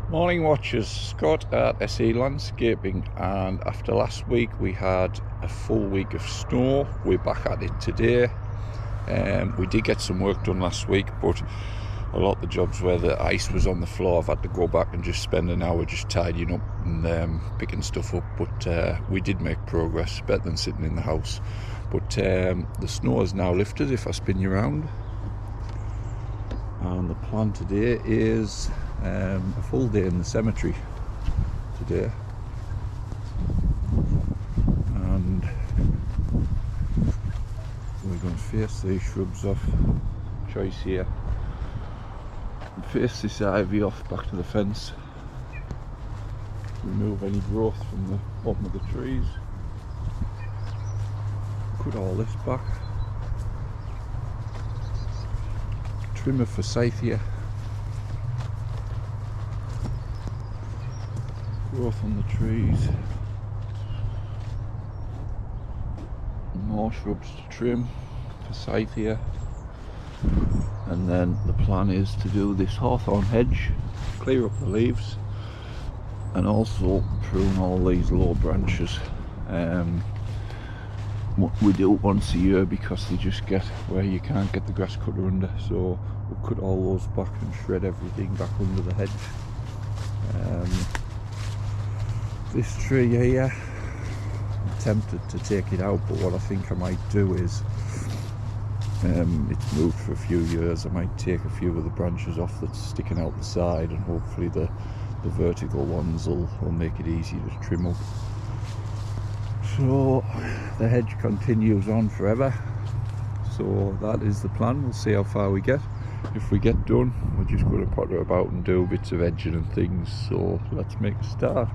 Morning watchers, Scott at SE Landscaping, and after last week we had a full week of snow. We're back at it today. We did get some work done last week, but a lot of the jobs where the ice was on the floor, I've had to go back and just spend an hour just tidying up and picking stuff up, but we did make progress, better than sitting in the house. But the snow is now lifted if I spin you around, and the plan today is a full day in the cemetery today, and we're going to face these shrubs off. Choice here, and face this ivy off back to the fence, remove any growth from the bottom of the trees, cut all this back, trim a forsythia, growth on the trees, more shrubs to trim, forsythia, and then the plan is to do this hawthorn hedge, clear up the leaves, and also prune all these low branches. We do it once a year because they just get where you can't get the grass cutter under, so we'll cut all those back and shred everything back under the hedge. This tree here, I'm tempted to take it out, but what I think I might do is, it's moved for a few years, I might take a few of the branches off that's sticking out the side, and hopefully the vertical ones will make it easy to trim up. So the hedge continues on forever, so that is the plan. We'll see how far we get. If we get done, we're just going to potter about and do bits of edging and things, so let's make a start.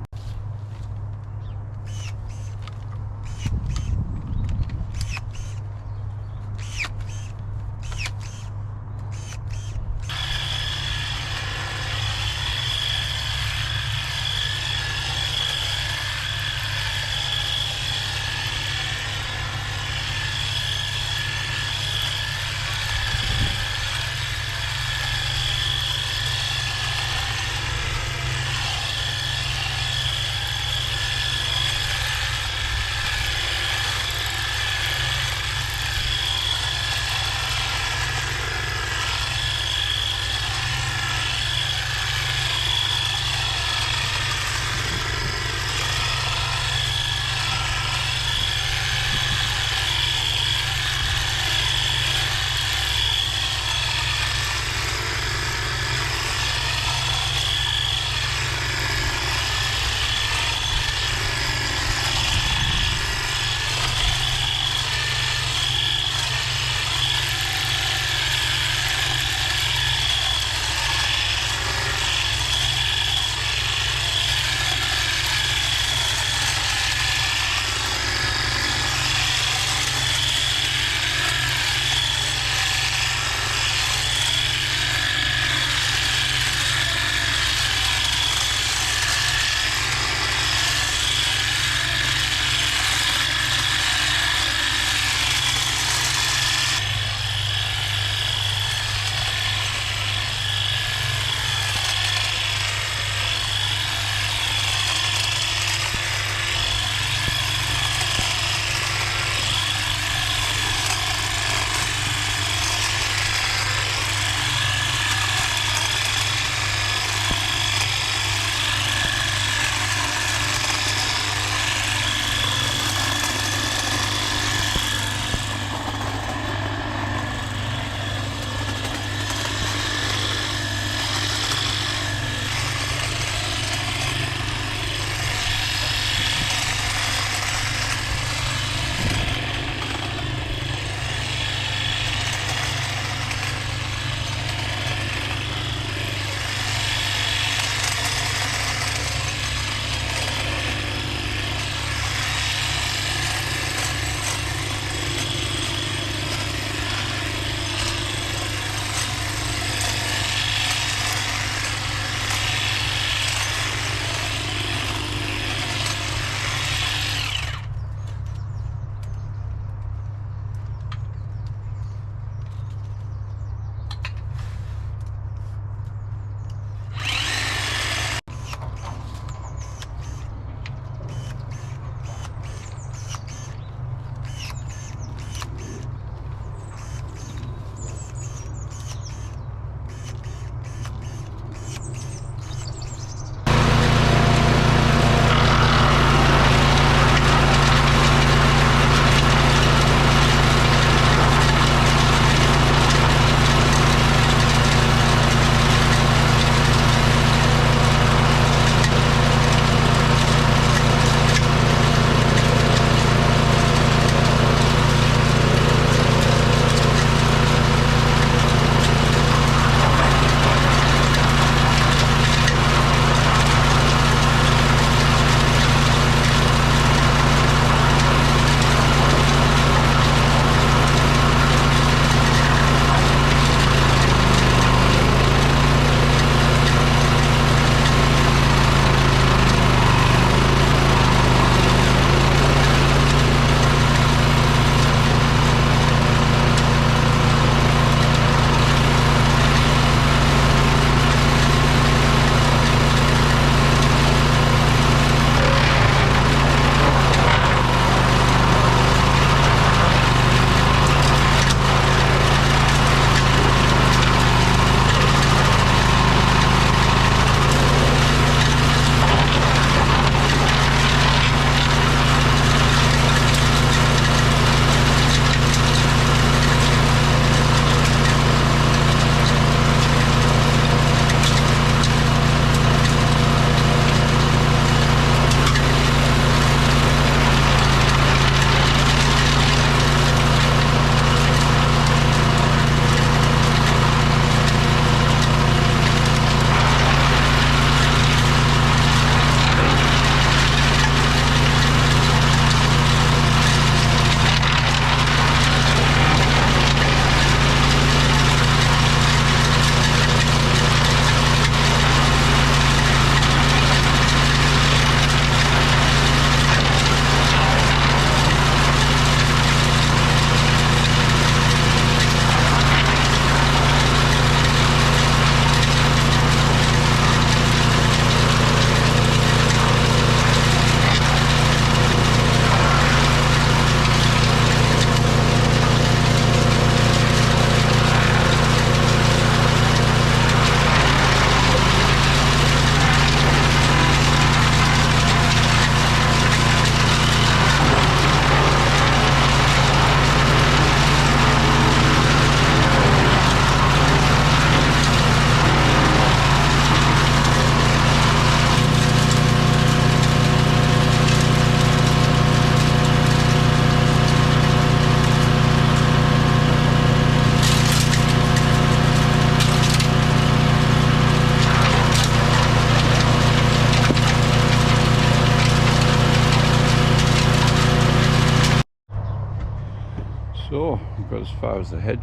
as far as the hedge.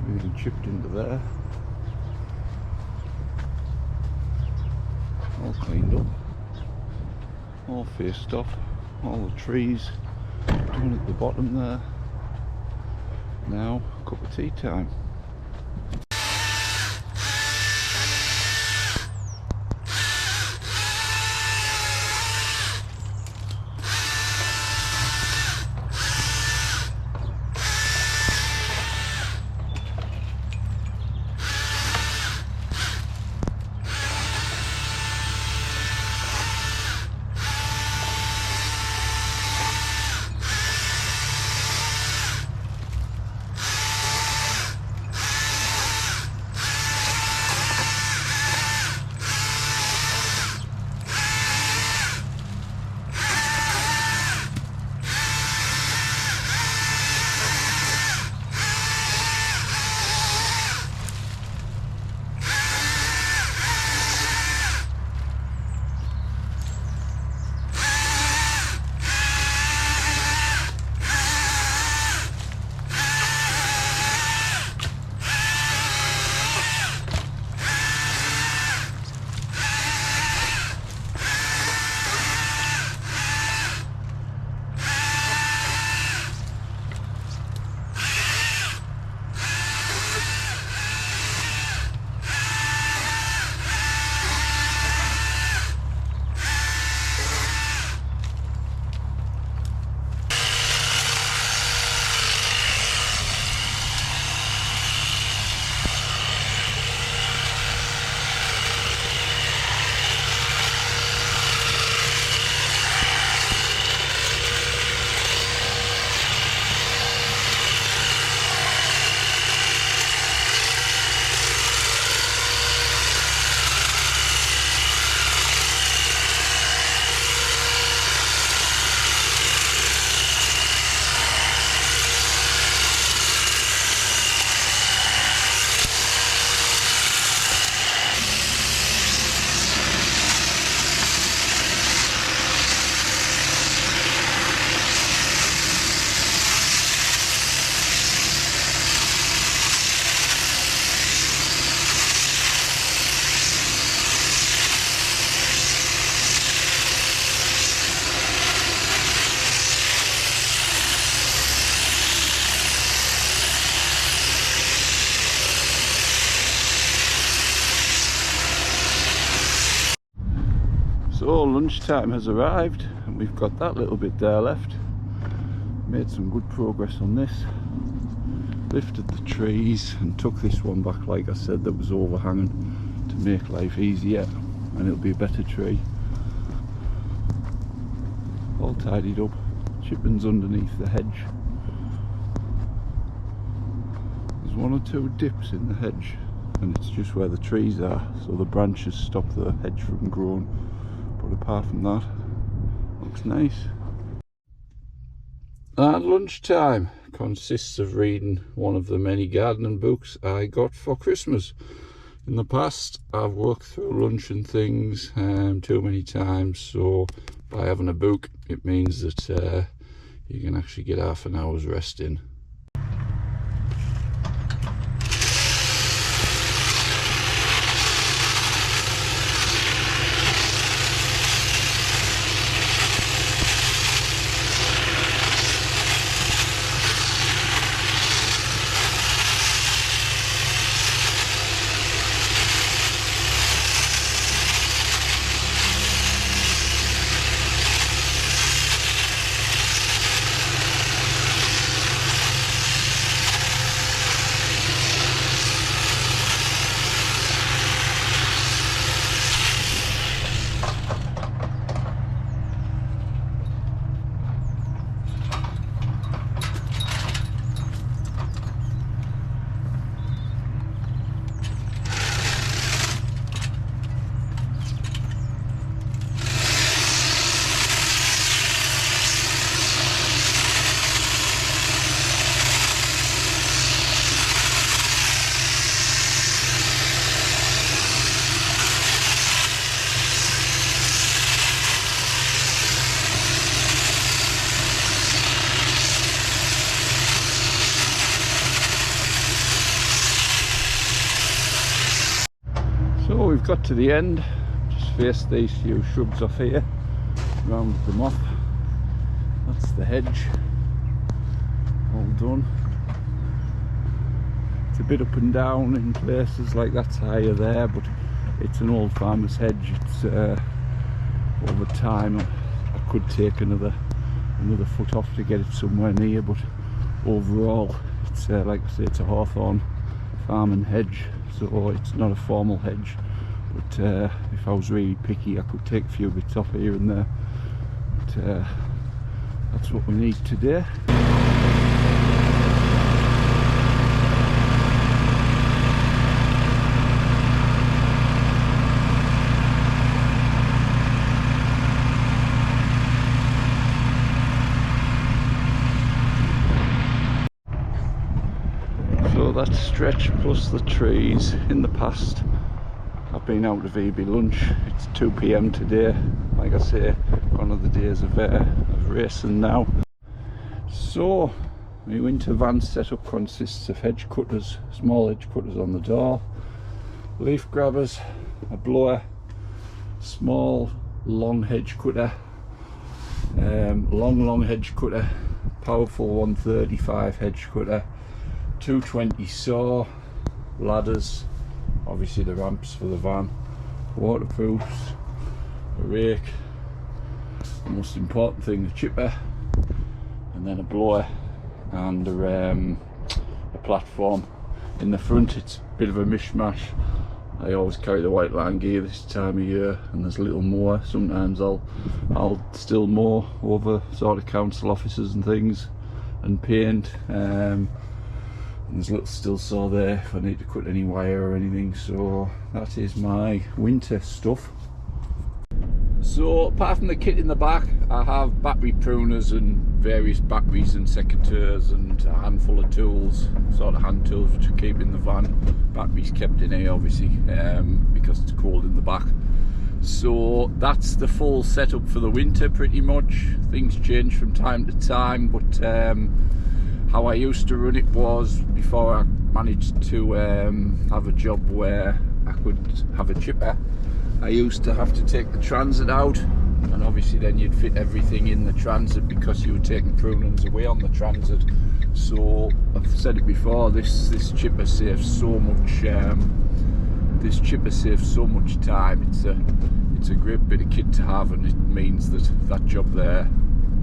Really chipped into there. All cleaned up. All faced off. All the trees down at the bottom there. Now, cup of tea time. So lunchtime has arrived and we've got that little bit there left. Made some good progress on this. Lifted the trees and took this one back, like I said, that was overhanging, to make life easier, and it'll be a better tree. All tidied up. Chippings underneath the hedge. There's one or two dips in the hedge and it's just where the trees are, so the branches stop the hedge from growing. But apart from that, looks nice. And lunchtime consists of reading one of the many gardening books I got for Christmas. In the past, I've worked through lunch and things too many times, so by having a book, it means that you can actually get half an hour's rest in. we've got to the end. Just faced these few shrubs off here, rounded them off. That's the hedge, all done. It's a bit up and down in places, like that's higher there, but it's an old farmer's hedge. It's over time I could take another foot off to get it somewhere near, but overall it's like I say, it's a hawthorn farming hedge, so it's not a formal hedge, but if I was really picky I could take a few bits off here and there, but that's what we need today. So that stretch plus the trees. In the past I've been out of VB lunch. It's 2 PM today. Like I say, one of the days of racing now. So my winter van setup consists of hedge cutters, small hedge cutters on the door, leaf grabbers, a blower, small long hedge cutter, long hedge cutter, powerful 135 hedge cutter, 220 saw, ladders, obviously the ramps for the van, waterproofs, a rake, the most important thing, the chipper, and then a blower and a platform. In the front it's a bit of a mishmash. I always carry the white line gear this time of year, and there's a little mower. Sometimes I'll still mow over sort of council offices and things and paint. And there's a little still saw there if I need to cut any wire or anything. So that is my winter stuff. So apart from the kit in the back, I have battery pruners and various batteries and secateurs and a handful of tools, sort of hand tools to keep in the van. Batteries kept in here obviously because it's cold in the back. So that's the full setup for the winter pretty much. Things change from time to time, but how I used to run it was, before I managed to have a job where I could have a chipper, I used to have to take the transit out, and obviously then you'd fit everything in the transit because you were taking prunings away on the transit. So I've said it before, this chipper saves so much time. It's a great bit of kit to have, and it means that job there,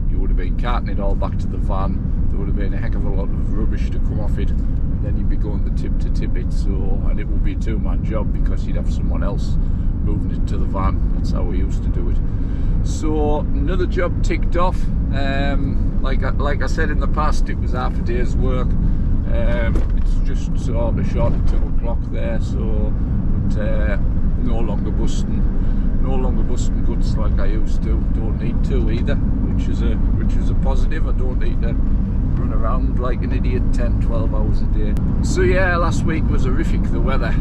you would have been carting it all back to the van. There would have been a heck of a lot of rubbish to come off it, and then you'd be going to tip it. So, and it would be a two-man job because you'd have someone else moving it to the van. That's how we used to do it. So another job ticked off. Like I said in the past, it was half a day's work. It's just sort of short of 2 o'clock there, so but no longer busting guts like I used to. Don't need to either, which is a positive. I don't need to run around like an idiot 10-12 hours a day. So yeah, last week was horrific, the weather.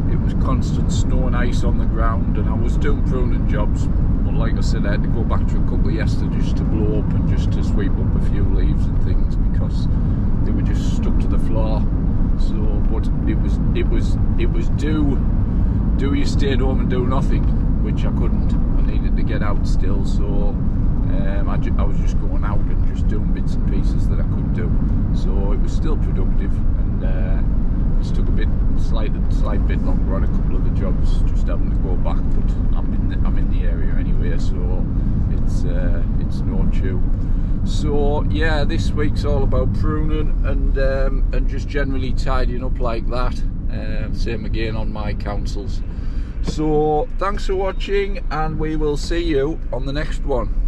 It was constant snow and ice on the ground, and I was doing pruning jobs, but like I said, I had to go back to a couple yesterday just to blow up and just to sweep up a few leaves and things because they were just stuck to the floor. So, but it was do you stay at home and do nothing, which I couldn't. I needed to get out still, so I was just going out and just doing bits and pieces that I could do. So it was still productive, and just took a slight bit longer on a couple of the jobs, just having to go back. But I'm in the area anyway, so it's no chew. So yeah, this week's all about pruning and just generally tidying up like that. Same again on my councils. So thanks for watching, and we will see you on the next one.